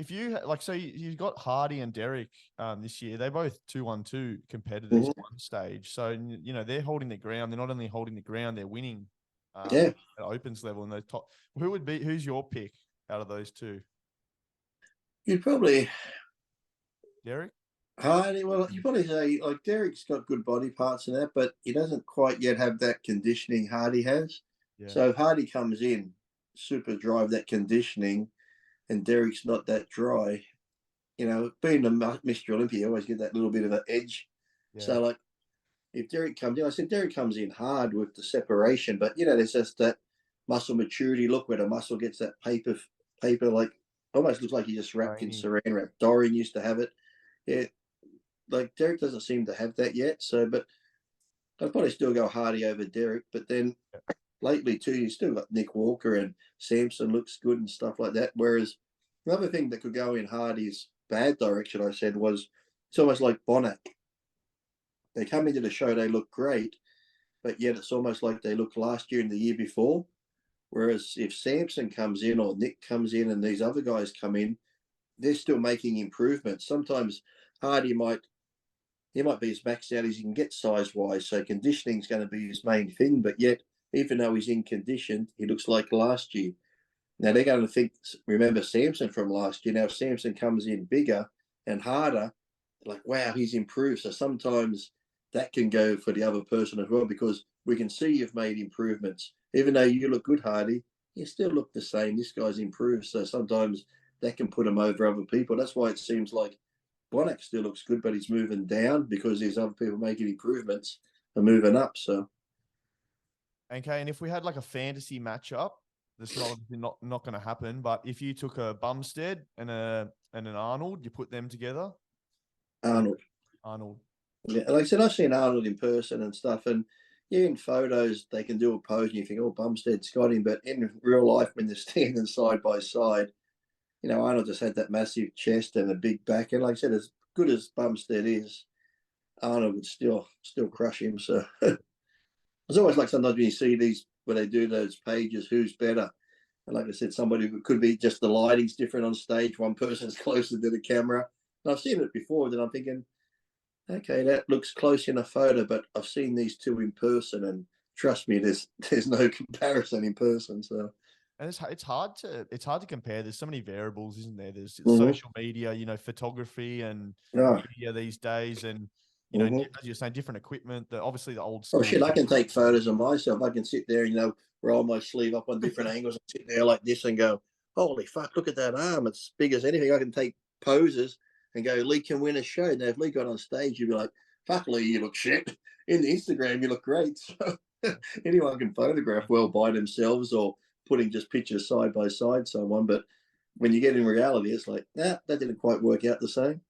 if you like, so you got Hardy and Derek this year. They both 2-1-2 competitors at one stage. So they're holding the ground. They're not only holding the ground, they're winning. At opens level in those top. Who's your pick out of those two? You'd probably Derek. Hardy. Well, you probably say like Derek's got good body parts and that, but he doesn't quite yet have that conditioning Hardy has. Yeah. So if Hardy comes in, super drive that conditioning, and Derek's not that dry, being a Mr. Olympia, you always get that little bit of an edge. Yeah. So like if Derek comes in, I said Derek comes in hard with the separation, but there's just that muscle maturity look where the muscle gets that paper like almost looks like he just wrapped in saran wrap. Dorian used to have it. Yeah. Like Derek doesn't seem to have that yet. So, but I'd probably still go Hardy over Derek. But then lately too, you still got Nick Walker and Samson looks good and stuff like that. Whereas another thing that could go in Hardy's bad direction, I said, was it's almost like Bonac. They come into the show, they look great, but yet it's almost like they looked last year and the year before. Whereas if Samson comes in or Nick comes in and these other guys come in, they're still making improvements. Sometimes Hardy might be as maxed out as he can get size-wise, so conditioning is going to be his main thing, but yet, even though he's in condition, he looks like last year. Now, they're going to remember Samson from last year. Now, if Samson comes in bigger and harder, like, wow, he's improved. So sometimes that can go for the other person as well, because we can see you've made improvements. Even though you look good, Hardy, you still look the same. This guy's improved. So sometimes that can put him over other people. That's why it seems like Bonac still looks good, but he's moving down because there's other people making improvements and moving up. So, okay. And if we had like a fantasy matchup, that's not going to happen. But if you took a Bumstead and an Arnold, you put them together. Arnold. Yeah, like I said, I've seen Arnold in person and stuff, and in photos they can do a pose and you think, oh, Bumstead's got him, but in real life when they're standing side by side, Arnold just had that massive chest and a big back. And like I said, as good as Bumstead is, Arnold would still crush him. So it's always like sometimes when you see these, where they do those pages, who's better? And like I said, somebody who could be just the lighting's different on stage. One person's closer to the camera. And I've seen it before, then I'm thinking, okay, that looks close in a photo, but I've seen these two in person, and trust me, there's no comparison in person. So. And it's hard to compare. There's so many variables, isn't there? There's social media, photography and media these days, and as you're saying, different equipment. Obviously the old school. Oh shit! I can take photos of myself. I can sit there, roll my sleeve up on different angles and sit there like this and go, "Holy fuck! Look at that arm! It's big as anything." I can take poses and go, "Lee can win a show." Now, if Lee got on stage, you'd be like, "Fuck Lee, you look shit." In the Instagram, you look great. So anyone can photograph well by themselves or putting just pictures side by side someone, but when you get in reality, it's like, that didn't quite work out the same.